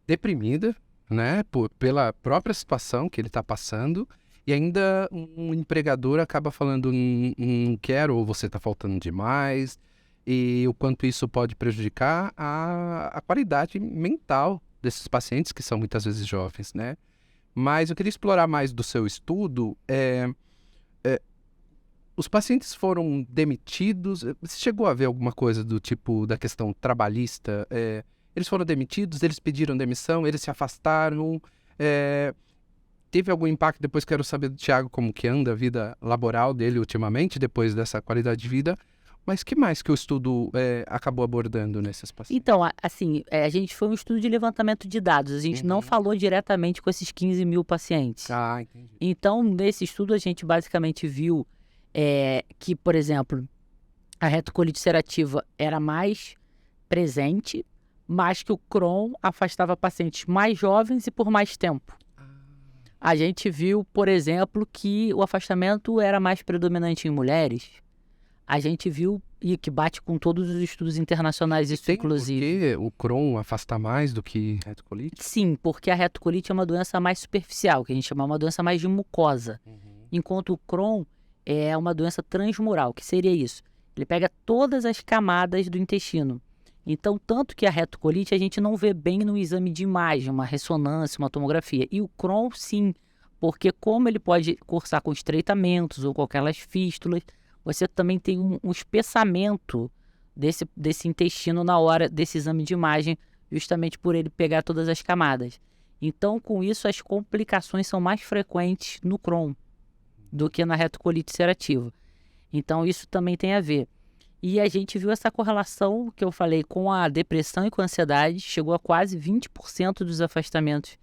deprimida, né, pela própria situação que ele está passando, e ainda um empregador acaba falando, não quero, ou você está faltando demais, e o quanto isso pode prejudicar a qualidade mental desses pacientes, que são muitas vezes jovens, né? Mas eu queria explorar mais do seu estudo. Os pacientes foram demitidos? Você chegou a ver alguma coisa do tipo da questão trabalhista? Eles foram demitidos, eles pediram demissão, eles se afastaram? Teve algum impacto? Depois quero saber do Thiago como que anda a vida laboral dele ultimamente, depois dessa qualidade de vida. Mas que mais que o estudo acabou abordando nesses pacientes? Então, assim, a gente foi um estudo de levantamento de dados. A gente não falou diretamente com esses 15 mil pacientes. Entendi. Então, nesse estudo, a gente basicamente viu que, por exemplo, a retocolite ulcerativa era mais presente, mas que o Crohn afastava pacientes mais jovens e por mais tempo. A gente viu, por exemplo, que o afastamento era mais predominante em mulheres. A gente viu, e que bate com todos os estudos internacionais, isso inclusive. Porque o Crohn afasta mais do que retocolite? Sim, porque a retocolite é uma doença mais superficial, que a gente chama uma doença mais de mucosa. Enquanto o Crohn é uma doença transmural, que seria isso. Ele pega todas as camadas do intestino. Então, tanto que a retocolite a gente não vê bem no exame de imagem, uma ressonância, uma tomografia. E o Crohn, sim, porque como ele pode cursar com estreitamentos ou com aquelas fístulas, você também tem um espessamento desse intestino na hora desse exame de imagem, justamente por ele pegar todas as camadas. Então, com isso, as complicações são mais frequentes no Crohn do que na retocolite ulcerativa. Então, isso também tem a ver. E a gente viu essa correlação que eu falei com a depressão e com a ansiedade, chegou a quase 20% dos afastamentos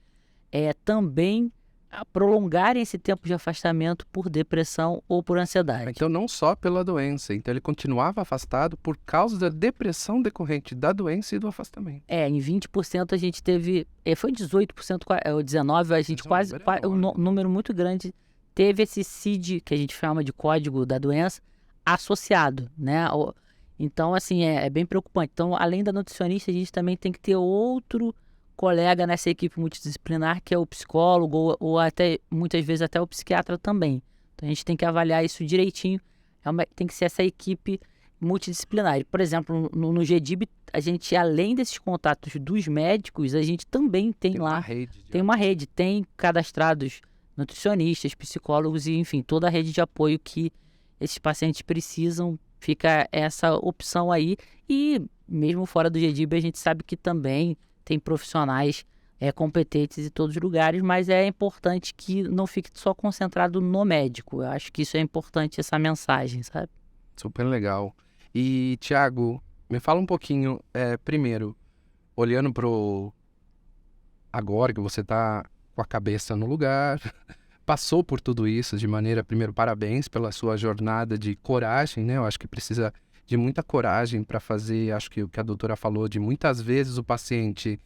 também a prolongarem esse tempo de afastamento por depressão ou por ansiedade. Então, não só pela doença. Então, ele continuava afastado por causa da depressão decorrente da doença e do afastamento. Em 20% a gente teve... foi 18%, ou 19%, a gente um número muito grande teve esse CID, que a gente chama de código da doença, associado, né? Então, assim, é bem preocupante. Então, além da nutricionista, a gente também tem que ter outro colega nessa equipe multidisciplinar, que é o psicólogo ou até, muitas vezes, até o psiquiatra também. Então, a gente tem que avaliar isso direitinho. Tem que ser essa equipe multidisciplinar. Por exemplo, no GDIB, a gente, além desses contatos dos médicos, a gente também tem lá... Tem uma rede, tem cadastrados nutricionistas, psicólogos e, enfim, toda a rede de apoio que esses pacientes precisam, fica essa opção aí. E mesmo fora do GDIB, a gente sabe que também tem profissionais competentes em todos os lugares, mas é importante que não fique só concentrado no médico. Eu acho que isso é importante, essa mensagem, sabe? Super legal. E, Thiago, me fala um pouquinho, primeiro, olhando pro agora que você está com a cabeça no lugar, passou por tudo isso de maneira, primeiro, parabéns pela sua jornada de coragem, né? Eu acho que precisa de muita coragem para fazer, acho que o que a doutora falou, de muitas vezes o paciente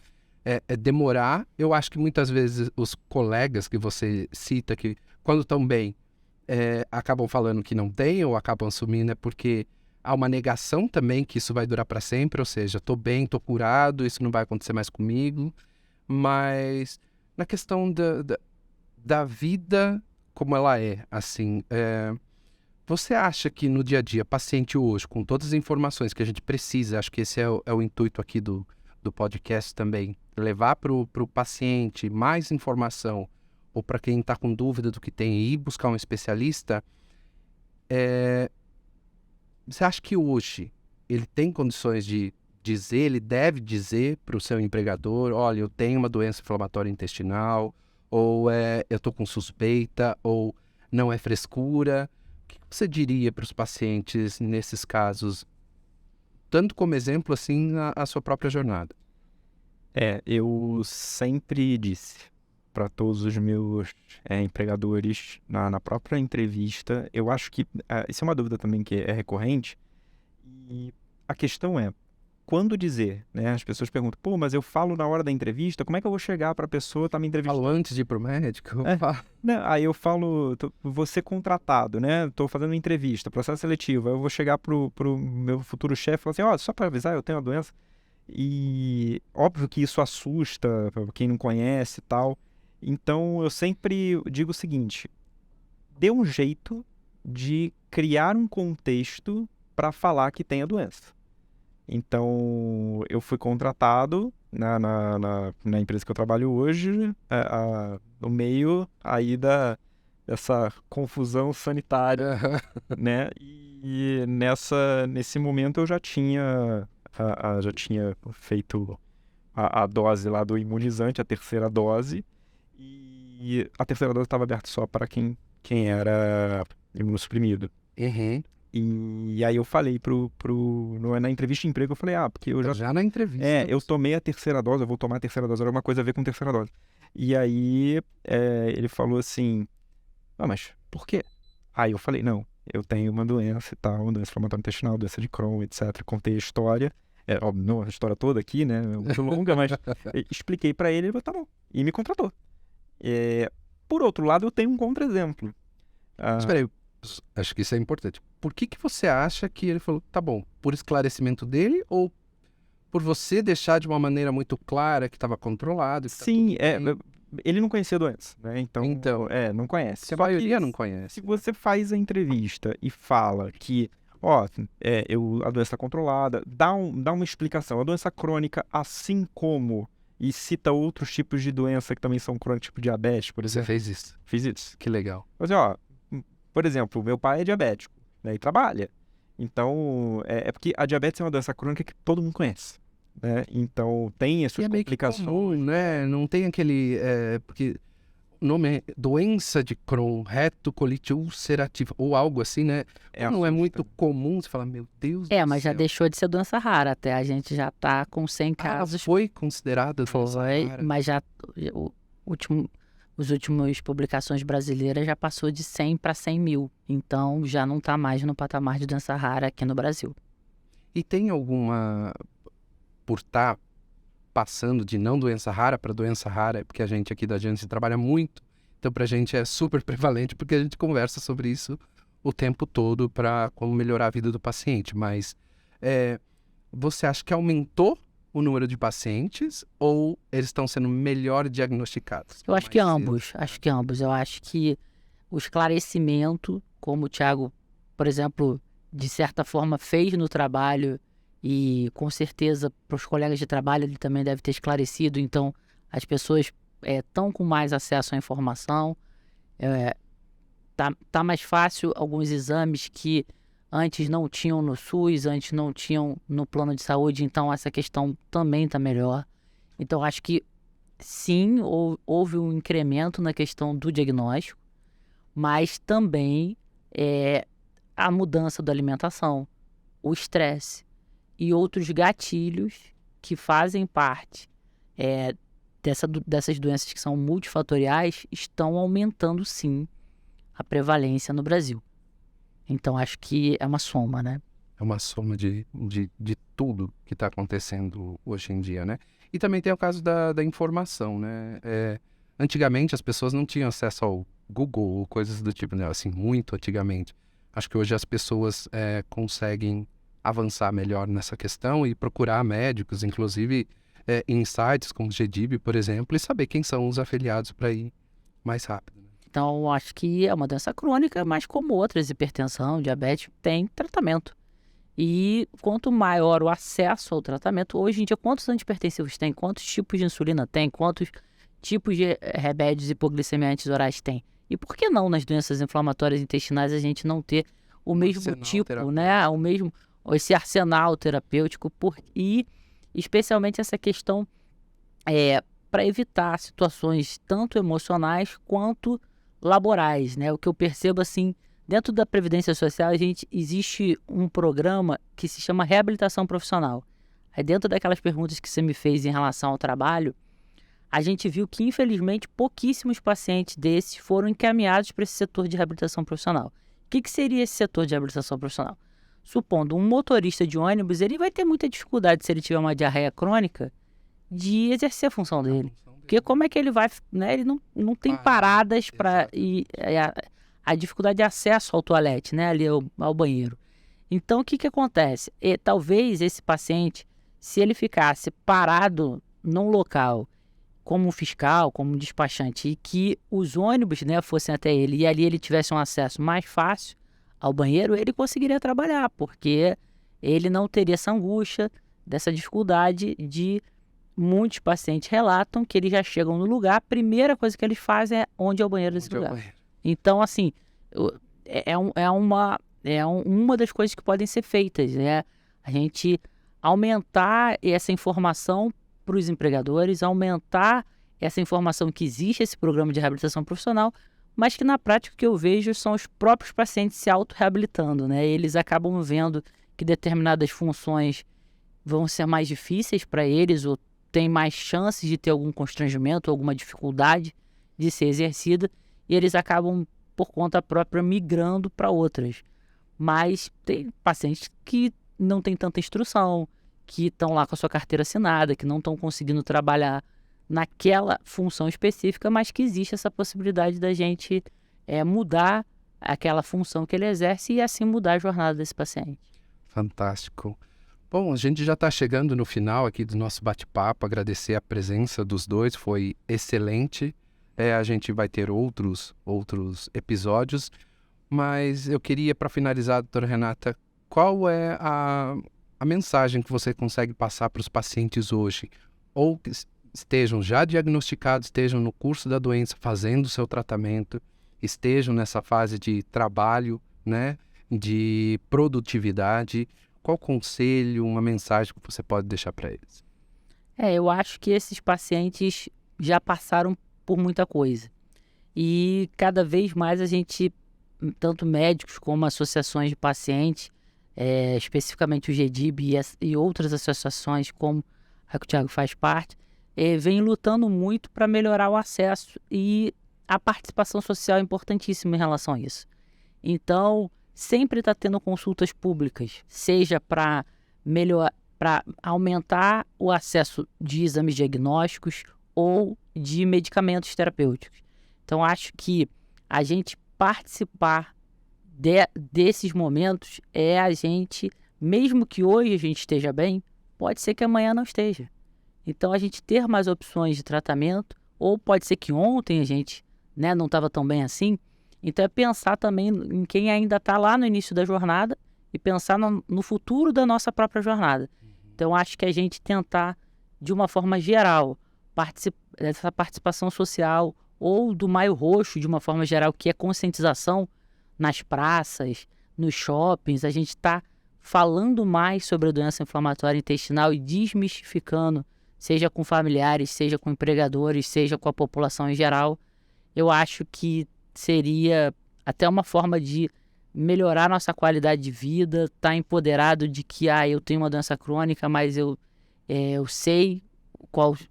demorar. Eu acho que muitas vezes os colegas que você cita, que quando estão bem, acabam falando que não tem ou acabam assumindo, porque há uma negação também que isso vai durar para sempre, ou seja, estou bem, estou curado, isso não vai acontecer mais comigo. Mas na questão da vida como ela é, assim, você acha que no dia a dia, paciente hoje, com todas as informações que a gente precisa, acho que esse é o intuito aqui do podcast também, levar para o paciente mais informação, ou para quem está com dúvida do que tem e ir buscar um especialista, você acha que hoje ele tem condições de dizer, ele deve dizer para o seu empregador, olha, eu tenho uma doença inflamatória intestinal, ou eu estou com suspeita, ou não é frescura? O que você diria para os pacientes nesses casos, tanto como exemplo, assim, a sua própria jornada? Eu sempre disse para todos os meus empregadores, na própria entrevista, eu acho que isso é uma dúvida também que é recorrente, e a questão é, quando dizer, né? As pessoas perguntam, pô, mas eu falo na hora da entrevista, como é que eu vou chegar para a pessoa estar me entrevistando? Falo antes de ir pro médico? Não, aí eu falo, vou ser contratado, né? Estou fazendo uma entrevista, processo seletivo, aí eu vou chegar pro meu futuro chefe e falar assim, só para avisar, eu tenho a doença. E óbvio que isso assusta quem não conhece e tal. Então eu sempre digo o seguinte, dê um jeito de criar um contexto para falar que tem a doença. Então, eu fui contratado na empresa que eu trabalho hoje, no meio aí dessa confusão sanitária, né? E nesse momento eu já tinha feito a dose lá do imunizante, a terceira dose, e a terceira dose estava aberta só para quem era imunossuprimido. Uhum. E aí eu falei na entrevista de emprego, eu falei, porque eu já na entrevista. eu tomei a terceira dose, eu vou tomar a terceira dose, era uma coisa a ver com a terceira dose. E aí ele falou assim, mas por quê? Aí eu falei, não, eu tenho uma doença e tal, doença inflamatória intestinal, doença de Crohn, etc. Contei a história, óbvio, não a história toda aqui, né, é muito longa, mas expliquei pra ele, ele falou, tá bom, e me contratou. Por outro lado, eu tenho um contra-exemplo. Espera aí, acho que isso é importante. Por que você acha que ele falou, tá bom, por esclarecimento dele ou por você deixar de uma maneira muito clara que estava controlado? Que Sim, tá tudo bem? ele não conhecia a doença, né? Então, não conhece. A maioria não conhece. Se você faz a entrevista e fala que, a doença está controlada, dá uma explicação. A doença crônica, assim como, e cita outros tipos de doença que também são crônicos, tipo diabetes, por Você exemplo. fez isso. Fiz isso. Que legal. Mas, por exemplo, meu pai é diabético, né? E trabalha. Então, é porque a diabetes é uma doença crônica que todo mundo conhece, né? Então, tem as E suas é meio que complicações. comum, né? Não tem aquele... porque o nome é doença de Crohn, retocolite ulcerativa, ou algo assim, né? Não é muito comum, você fala, meu Deus do Mas já céu. deixou de ser doença rara, até a gente já tá com 100 casos. Foi considerada doença rara. Mas já os últimos publicações brasileiras já passou de 100 para 100 mil. Então já não está mais no patamar de doença rara aqui no Brasil. E tem alguma... Por estar passando de não doença rara para doença rara, porque a gente aqui da Janssen trabalha muito, então pra gente é super prevalente, porque a gente conversa sobre isso o tempo todo para como melhorar a vida do paciente. Mas você acha que aumentou o número de pacientes ou eles estão sendo melhor diagnosticados? Eu acho que ambos. Eu acho que o esclarecimento, como o Thiago, por exemplo, de certa forma fez no trabalho e com certeza para os colegas de trabalho ele também deve ter esclarecido. Então as pessoas estão com mais acesso à informação. Tá mais fácil alguns exames que antes não tinham no SUS, antes não tinham no plano de saúde, então essa questão também está melhor. Então acho que sim, houve um incremento na questão do diagnóstico, mas também a mudança da alimentação, o estresse e outros gatilhos que fazem parte dessas doenças que são multifatoriais estão aumentando sim a prevalência no Brasil. Então, acho que é uma soma, né? É uma soma de tudo que está acontecendo hoje em dia, né? E também tem o caso da informação, né? Antigamente, as pessoas não tinham acesso ao Google ou coisas do tipo, né? Assim, muito antigamente. Acho que hoje as pessoas conseguem avançar melhor nessa questão e procurar médicos, inclusive em sites como o GDIB, por exemplo, e saber quem são os afiliados para ir mais rápido. Né? Então, acho que é uma doença crônica, mas como outras, hipertensão, diabetes, tem tratamento. E quanto maior o acesso ao tratamento, hoje em dia, quantos antihipertensivos tem? Quantos tipos de insulina tem? Quantos tipos de remédios hipoglicemiantes orais tem? E por que não nas doenças inflamatórias intestinais a gente não ter o mesmo tipo, né? Esse arsenal terapêutico e especialmente essa questão para evitar situações tanto emocionais quanto laborais, né? O que eu percebo assim, dentro da Previdência Social, existe um programa que se chama reabilitação profissional. Aí dentro daquelas perguntas que você me fez em relação ao trabalho, a gente viu que, infelizmente, pouquíssimos pacientes desses foram encaminhados para esse setor de reabilitação profissional. O que seria esse setor de reabilitação profissional? Supondo um motorista de ônibus, ele vai ter muita dificuldade, se ele tiver uma diarreia crônica, de exercer a função dele. Porque como é que ele vai, né? Ele não tem paradas para... A dificuldade de acesso ao toalete, né? Ali ao banheiro. Então, o que acontece? Talvez esse paciente, se ele ficasse parado num local como um fiscal, como um despachante, e que os ônibus, né, fossem até ele, e ali ele tivesse um acesso mais fácil ao banheiro, ele conseguiria trabalhar, porque ele não teria essa angústia, dessa dificuldade de... Muitos pacientes relatam que eles já chegam no lugar, a primeira coisa que eles fazem é onde é o banheiro desse lugar. Então, assim, uma das coisas que podem ser feitas, né? A gente aumentar essa informação para os empregadores, aumentar essa informação que existe esse programa de reabilitação profissional, mas que na prática o que eu vejo são os próprios pacientes se auto-reabilitando, né? Eles acabam vendo que determinadas funções vão ser mais difíceis para eles ou tem mais chances de ter algum constrangimento, alguma dificuldade de ser exercida, e eles acabam, por conta própria, migrando para outras. Mas tem pacientes que não têm tanta instrução, que estão lá com a sua carteira assinada, que não estão conseguindo trabalhar naquela função específica, mas que existe essa possibilidade da gente mudar aquela função que ele exerce e assim mudar a jornada desse paciente. Fantástico. Bom, a gente já está chegando no final aqui do nosso bate-papo. Agradecer a presença dos dois, foi excelente. A gente vai ter outros episódios, mas eu queria, para finalizar, doutora Renata, qual é a mensagem que você consegue passar para os pacientes hoje, ou que estejam já diagnosticados, estejam no curso da doença, fazendo o seu tratamento, estejam nessa fase de trabalho, né, de produtividade? Qual conselho, uma mensagem que você pode deixar para eles? Eu acho que esses pacientes já passaram por muita coisa. E cada vez mais a gente, tanto médicos como associações de pacientes, especificamente o GDIB e outras associações como a que o Thiago faz parte, vem lutando muito para melhorar o acesso, e a participação social é importantíssima em relação a isso. Então, sempre está tendo consultas públicas, seja para aumentar o acesso de exames diagnósticos ou de medicamentos terapêuticos. Então, acho que a gente participar desses momentos a gente, mesmo que hoje a gente esteja bem, pode ser que amanhã não esteja. Então, a gente ter mais opções de tratamento, ou pode ser que ontem a gente não estava tão bem assim. Então, é pensar também em quem ainda está lá no início da jornada e pensar no futuro da nossa própria jornada. Então, acho que a gente tentar, de uma forma geral, dessa participação social, ou do Maio Roxo, de uma forma geral, que é conscientização nas praças, nos shoppings, a gente está falando mais sobre a doença inflamatória intestinal e desmistificando, seja com familiares, seja com empregadores, seja com a população em geral. Eu acho que seria até uma forma de melhorar nossa qualidade de vida, estar empoderado de que eu tenho uma doença crônica, mas eu sei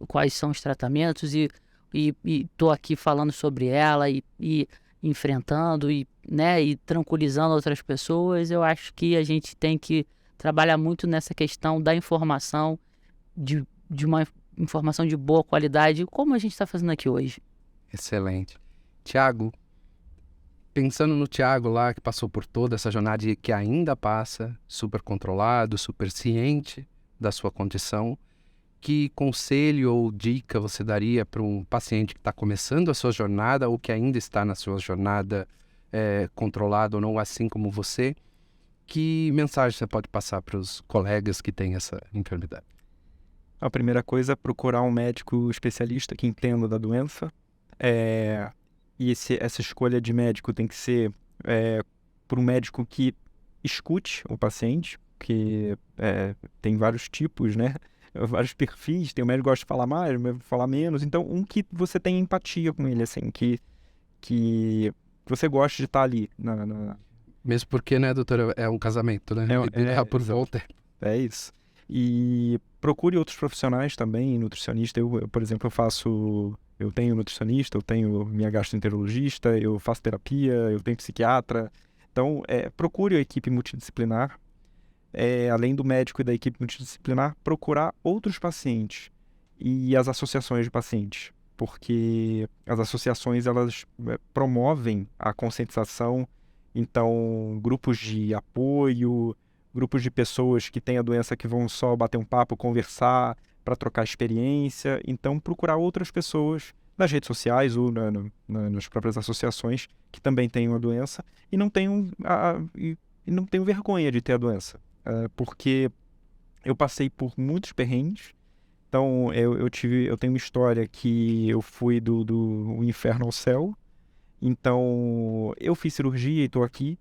quais são os tratamentos e estou aqui falando sobre ela e enfrentando e tranquilizando outras pessoas. Eu acho que a gente tem que trabalhar muito nessa questão da informação, de uma informação de boa qualidade, como a gente está fazendo aqui hoje. Excelente. Thiago, pensando no Thiago lá, que passou por toda essa jornada e que ainda passa, super controlado, super ciente da sua condição, que conselho ou dica você daria para um paciente que está começando a sua jornada ou que ainda está na sua jornada controlado ou não, assim como você? Que mensagem você pode passar para os colegas que têm essa enfermidade? A primeira coisa é procurar um médico especialista que entenda da doença. E essa escolha de médico tem que ser por um médico que escute o paciente, que tem vários tipos, né? Vários perfis. Tem um médico que gosta de falar mais, falar menos. Então, um que você tenha empatia com ele, assim, que você goste de estar ali. Mesmo porque, né, doutora, é um casamento, né? Por volta. É isso. E procure outros profissionais também, nutricionista. Eu, por exemplo, eu tenho nutricionista, eu tenho minha gastroenterologista, eu faço terapia, eu tenho psiquiatra. Então, procure a equipe multidisciplinar. Além do médico e da equipe multidisciplinar, procurar outros pacientes e as associações de pacientes, porque as associações elas promovem a conscientização. Então, grupos de apoio, grupos de pessoas que têm a doença que vão só bater um papo, conversar, para trocar experiência. Então, procurar outras pessoas nas redes sociais ou nas próprias associações que também tenham a doença e não tenham vergonha de ter a doença. Porque eu passei por muitos perrengues. Então, eu tenho uma história que eu fui do inferno ao céu. Então, eu fiz cirurgia e estou aqui.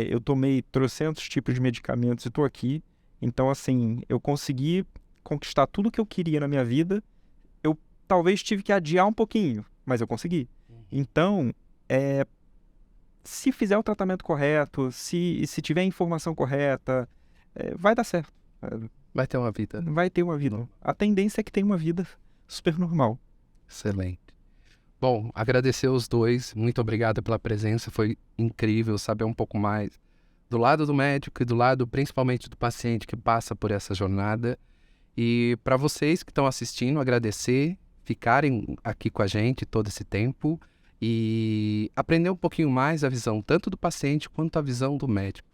Eu tomei trocentos tipos de medicamentos e estou aqui. Então, assim, eu consegui conquistar tudo que eu queria na minha vida. Eu talvez tive que adiar um pouquinho, mas eu consegui. Então, se fizer o tratamento correto, se tiver a informação correta, vai dar certo. Vai ter uma vida. Vai ter uma vida. A tendência é que tenha uma vida super normal. Excelente. Bom, agradecer os dois. Muito obrigado pela presença. Foi incrível saber um pouco mais do lado do médico e do lado principalmente do paciente que passa por essa jornada. E para vocês que estão assistindo, agradecer, ficarem aqui com a gente todo esse tempo e aprender um pouquinho mais a visão tanto do paciente quanto a visão do médico.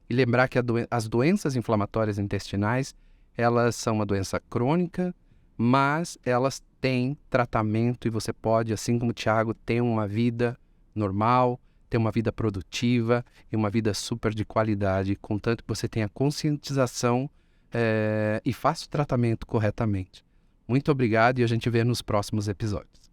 E lembrar que as doenças inflamatórias intestinais, elas são uma doença crônica, mas elas têm tratamento e você pode, assim como o Thiago, ter uma vida normal, ter uma vida produtiva e uma vida super de qualidade, contanto que você tenha conscientização e faça o tratamento corretamente. Muito obrigado e a gente vê nos próximos episódios.